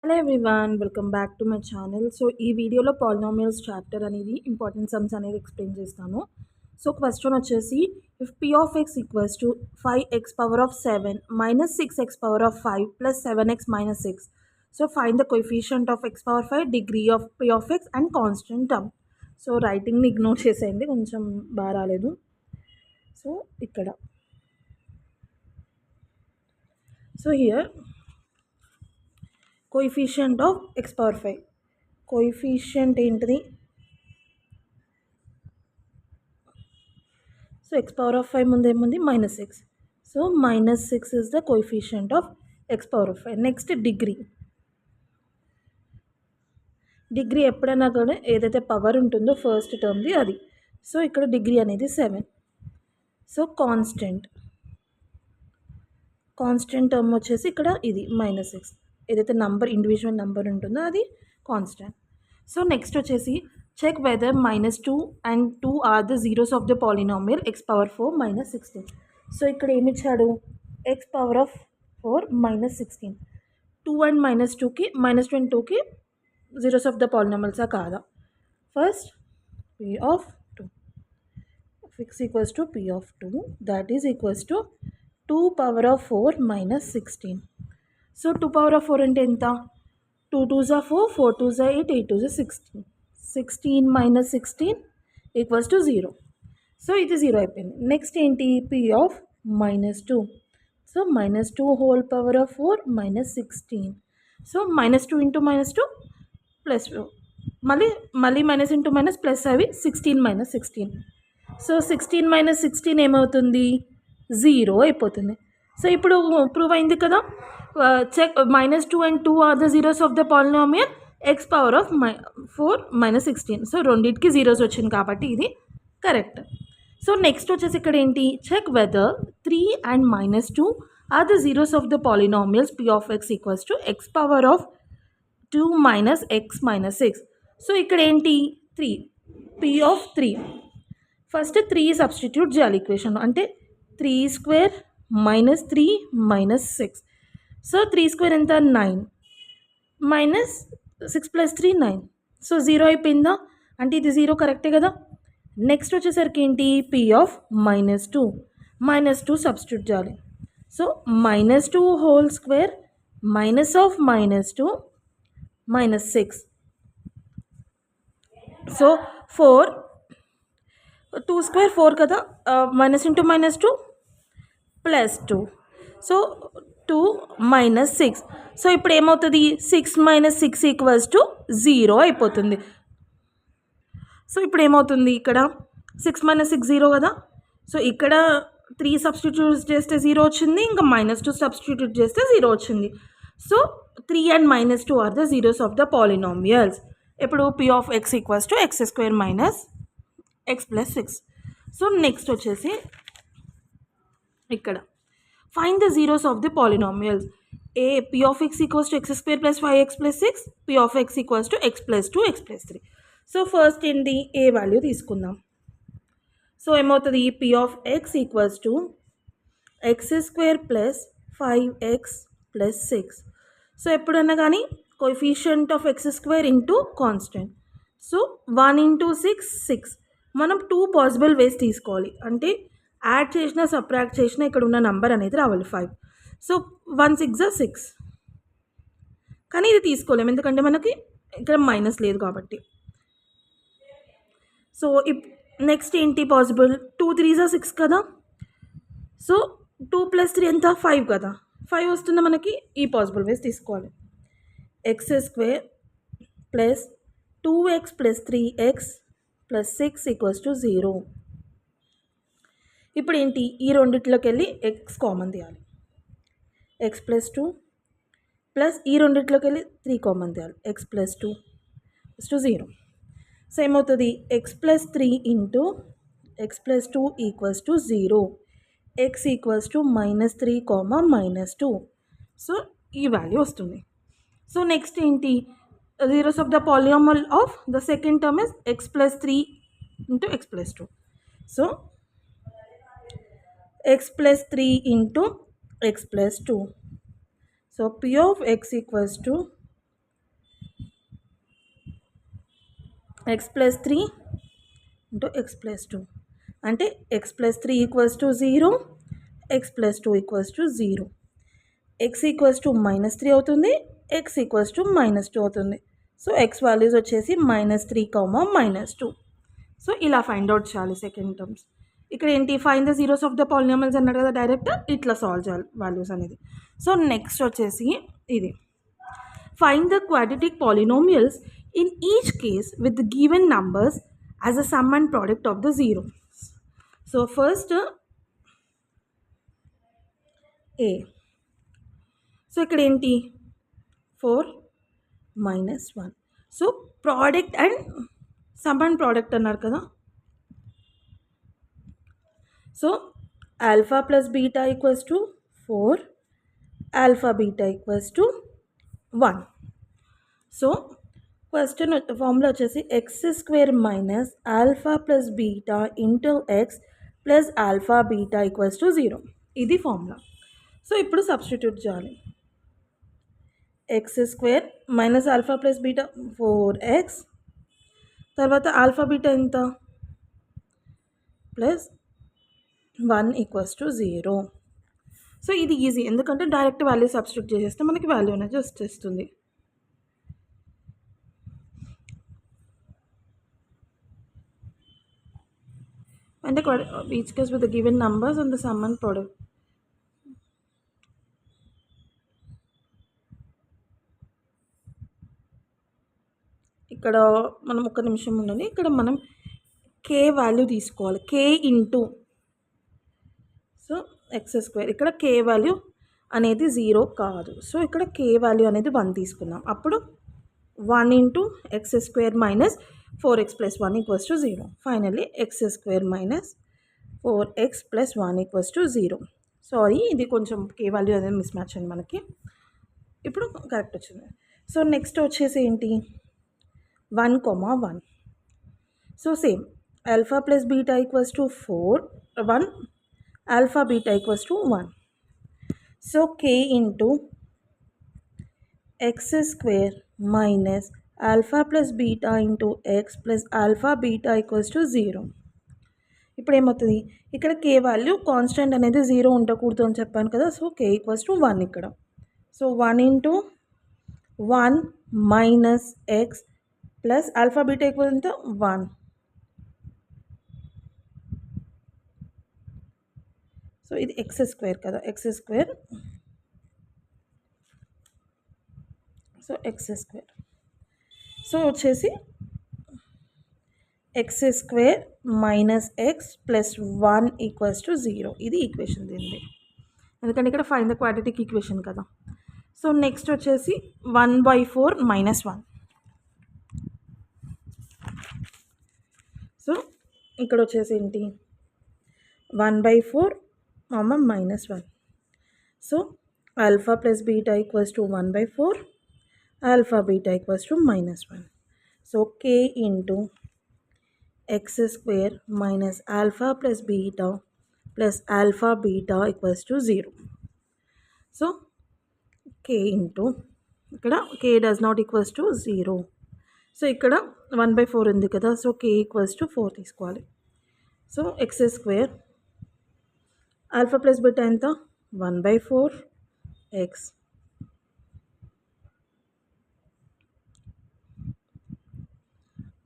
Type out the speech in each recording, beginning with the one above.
Hello everyone, welcome back to my channel. So ఈ వీడియోలో polynomials chapter అనేది important sums అనేది ఎక్స్ప్లెయిన్ చేస్తాను. సో క్వశ్చన్ వచ్చేసి, if p of x equals to 5x power of 7 minus 6x power of 5 plus 7x minus 6. So find the coefficient of x power 5, degree of p of x and constant term. So రైటింగ్ని ignore చేసేయండి, కొంచెం బాగా రాలేదు. So ఇక్కడ so here coefficient of x power 5, coefficient ఏంటిది? So x power of 5 ముందు ఏముంది? Minus 6. So minus 6 is the coefficient of x power of 5. Next degree. Degree ఎప్పుడైనా కూడా ఏదైతే పవర్ ఉంటుందో ఫస్ట్ టర్మ్ది అది. సో ఇక్కడ డిగ్రీ అనేది 7. సో కాన్స్టెంట్ టర్మ్ వచ్చేసి ఇక్కడ ఇది మైనస్ 6. ఏదైతే నంబర్ ఇండివిజువల్ నెంబర్ ఉంటుందో అది కాన్స్టెంట్. సో నెక్స్ట్ వచ్చేసి, check whether -2 and 2 are the zeros of the polynomial x power 4 minus 16. So ఇక్కడ ఏమి ఇచ్చాడు? x power of 4 minus 16. 2 and -2కి -2కి జీరోస్ ఆఫ్ ద పాలినామియల్సా కాదా? First p of 2 x equals to p of 2, that is equals to 2 power of 4 minus 16. So 2 power of 4 అంటే ఎంత? 2 2s are 4, 4 2s are 8, 8 2s are 16. 16 minus 16 equals to 0. So ఇది 0 అయిపోయింది. Next ఏంటి? p of -2. So -2 whole power of 4 minus 16. So -2 into -2 plus, మళ్ళీ minus into minus plus అవి 16 minus 16. So 16 minus 16 ఏమవుతుంది? 0 అయిపోతుంది. So ఇప్పుడు ప్రూవ్ అయింది కదా. Check -2 and 2 are the zeros of the polynomial x power of 4 minus 16. So రెండింటికి zeros వచ్చింది కాబట్టి ఇది కరెక్ట్. సో నెక్స్ట్ వచ్చేసి ఇక్కడ ఏంటి? Check whether 3 and -2 are the zeros of the polynomials p of x equals to x power of 2 minus x minus 6. So ఇక్కడ ఏంటి? 3, p of 3. First 3 substitute చేయాలి ఈక్వేషన్లో. అంటే 3 square minus 3 minus 6. So 3 square ఎంత? 9 minus 6 plus 3 9. So 0 అయిపోయిందా? అంటే ఇది 0 కరెక్టే కదా. నెక్స్ట్ వచ్చేసరికి ఏంటి? p ఆఫ్ -2 సబ్స్టిట్యూట్ చేయాలి. So -2 whole square minus of -2 minus 6. So 4, 2 square 4 కదా, minus into -2 plus 2. So 2 minus 6. So ఇప్పుడు ఏమవుతుంది? 6 మైనస్ 6 ఈక్వల్స్ టు 0 అయిపోతుంది. సో ఇప్పుడు ఏమవుతుంది? ఇక్కడ 6 మైనస్ 6 0 కదా. సో ఇక్కడ 3 సబ్స్టిట్యూట్ చేస్తే 0 వచ్చింది, ఇంకా -2 సబ్స్టిట్యూట్ చేస్తే 0 వచ్చింది. So 3 and -2 are the zeros of the polynomials. ఇప్పుడు p of x equals to x square minus x plus 6. So next వచ్చేసి ఇక్కడ find the zeros of the polynomials. p of x equals to x square plus 5x plus 6, p of x equals to x plus 2 x plus 3. So first ఏంటి? a value తీసుకుందాం. So ఏమవుతుంది? p of x equals to x square plus 5x plus 6. So ఎప్పుడన్నా కానీ coefficient of x square into constant. So 1 into 6 6. మనం 2 possible వేస్ తీసుకోవాలి. అంటే add చేసిన subtract చేసిన ఇక్కడ ఉన్న నంబర్ అనేది రావాలి 5. సో 1 6 6. కానీ ఇది తీసుకోలేము ఎందుకంటే మనకి ఇక్కడ మైనస్ లేదు కాబట్టి. సో నెక్స్ట్ ఏంటి పాసిబుల్? 2 3s are 6 కదా. సో 2 ప్లస్ 3 ఎంత? 5 కదా. 5 వస్తుంది మనకి. ఈ పాసిబుల్ వేస్ తీసుకోవాలి. x square plus 2x plus 3x plus 6 equals to 0. ఇప్పుడు ఏంటి? ఈ రెండిట్లోకి వెళ్ళి x కామన్ తీయాలి. x ప్లస్ 2 ప్లస్ ఈ రెండిట్లోకి వెళ్ళి 3 కామన్ తీయాలి. x plus 2 to 0. సో ఏమవుతుంది? x plus 3 into x plus 2 equals to 0. x equals to -3 -2. So ఈ వాల్యూ వస్తుంది. సో నెక్స్ట్ ఏంటి? Zeros of the polynomial of the second term is x plus 3 into x plus 2. So x plus 3 into x plus 2. So p of x equals to X plus 3 into x plus 2 అంటే X plus 3 equals to 0, X plus 2 equals to 0. X equals to -3 అవుతుంది, X equals to -2 అవుతుంది. So X values వచ్చేసి -3, -2. So ఇలా find out చేయాలి second terms. ఇక్కడ ఏంటి, find the zeros of the polynomials అన్నాడు కదా, డైరెక్ట్ ఇట్లా సాల్వ్ చేయాలి వాల్యూస్ అనేది. సో నెక్స్ట్ వచ్చేసి ఇది, find the quadratic polynomials in each case with the given numbers as a sum and product of the zero. So first A. So ఇక్కడ ఏంటి 4 - 1. So product and sum and product అన్నారు కదా. So alpha plus beta equals to 4, alpha beta equals to 1. So question formula వచ్చేసి x square minus alpha plus beta into x plus alpha beta equals to 0. ఇది formula. So ఇప్పుడు substitute చేయాలి. X square minus alpha plus beta 4x, తర్వాత alpha beta ఎంత plus 1 equals to 0. So ఇది easy, ఎందుకంటే direct value substitute చేసేస్తే మనకి value అనేది వచ్చేస్తుంది. అంటే each case with the given numbers and the sum and product. ఇక్కడ మనం ఒక్క నిమిషం ఉండాలి. ఇక్కడ మనం కే వాల్యూ తీసుకోవాలి, కే ఇంటూ, సో ఎక్స్ స్క్వేర్, ఇక్కడ కే వాల్యూ అనేది 0 కాదు. సో ఇక్కడ కే వాల్యూ అనేది 1 తీసుకున్నాం. అప్పుడు 1 into X square minus 4x plus 1 equals to 0. Finally X square minus 4x plus 1 equals to 0. Sorry, ఇది కొంచెం కే వాల్యూ అనేది మిస్ మ్యాచ్ అండి మనకి. ఇప్పుడు కరెక్ట్ వచ్చింది. సో నెక్స్ట్ వచ్చేసి ఏంటి, 1, 1. So same alpha plus beta equals to 4, 1, alpha beta equals to 1. So k into X square minus alpha plus beta into x plus alpha beta equals to 0. ఇప్పుడు ఏమవుతుంది, ఇక్కడ కే value constant అనేది 0 ఉండకూడదు అని చెప్పాను కదా. సో k ఈక్వల్స్ టు 1 ఇక్కడ. So 1 into 1 minus x plus alpha beta equal ఎంత 1. సో ఇది ఎక్స్ స్క్వేర్ కదా, x square, so x square. So వచ్చేసి x square minus x plus 1 equals to 0. ఇది ఈక్వేషన్ దీనిది, ఎందుకంటే ఇక్కడ ఫైండ్ ద క్వాడ్రాటిక్ ఈక్వేషన్ కదా. సో నెక్స్ట్ వచ్చేసి 1/4 - 1. సో ఇక్కడ వచ్చేసి ఏంటి 1/4 -1. So alpha plus beta equals to 1/4, alpha beta equals to -1. So k into X square minus alpha plus beta plus alpha beta equals to 0. So k into, ఇక్కడ k does not equals to 0. So ఇక్కడ 1/4 ఉంది కదా. So k equals to 4 తీసుకోవాలి. So x square alpha plus beta ఎంత 1/4 X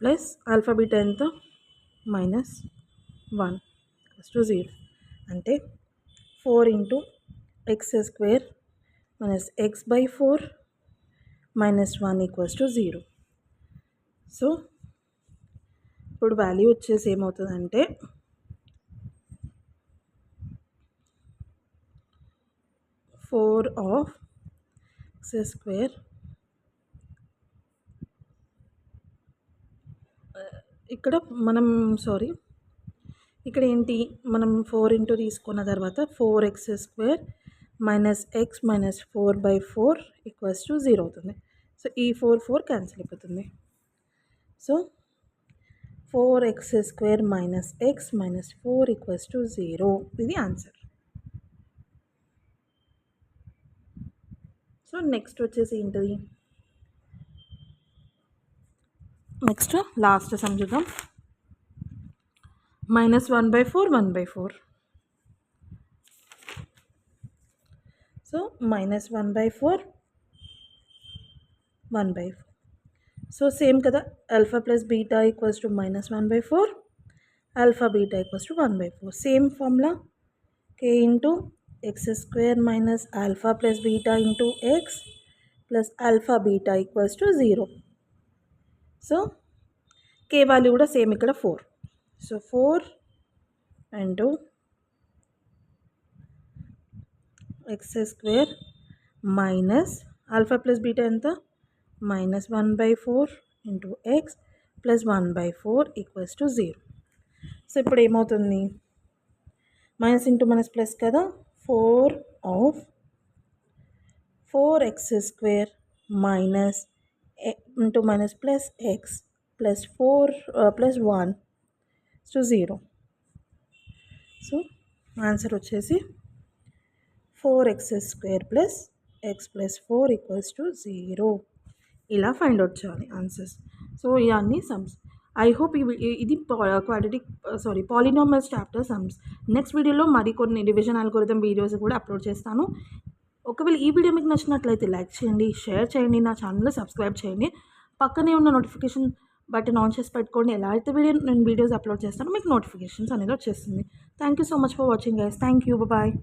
plus alpha beta ఎంత -1 to 0. అంటే 4 into X square minus x/4 -1 equals to 0. So ఇప్పుడు value వచ్చేసి ఏమవుతుందంటే 4 ఆఫ్ ఎక్స్ స్క్వేర్, ఇక్కడ మనం ఇక్కడ ఏంటి, మనం 4 ఇంటూ తీసుకున్న తర్వాత 4x square minus X minus 4/4 equals to 0 అవుతుంది. సో ఈ 4 క్యాన్సిల్ అయిపోతుంది. So 4x square minus X minus 4 equals to 0. ఇది ఆన్సర్. సో నెక్స్ట్ వచ్చేసి ఏంటిది, నెక్స్ట్ లాస్ట్ సమ్ చూద్దాం. -1/4 1/4. సో -1/4 1/4. సో సేమ్ కదా, alpha plus beta equals to -1/4, alpha beta equals to 1/4. Same formula k into x² minus alpha plus beta into x plus alpha beta equals to 0. So k value కూడా same ఇక్కడ 4. So 4 into x² minus alpha plus beta ఎంత, -1/4 into x plus 1/4 equals to 0. So ఇప్పుడు ఏమవుతుంది, minus into minus plus కదా, 4 of 4x² minus into minus plus x plus 4 plus 1 to 0. So answer వచ్చేసి 4x² plus x plus 4 equals to 0. ఇలా find out చేయాలి answers. So ఇవన్నీ sums. I hope ఇది polynomials chapter sums. Next వీడియోలో మరికొన్ని division algorithm videos కూడా upload చేస్తాను. ఒకవేళ ఈ వీడియో మీకు నచ్చినట్లయితే లైక్ చేయండి, షేర్ చేయండి, నా ఛానల్ని సబ్స్క్రైబ్ చేయండి, పక్కనే ఉన్న నోటిఫికేషన్ బటన్ ఆన్ చేసి పెట్టుకోండి. ఎలా అయితే నేను వీడియోస్ అప్లోడ్ చేస్తానో మీకు నోటిఫికేషన్స్ అనేది వచ్చేస్తుంది. Thank you so much for watching guys. Thank you, bye.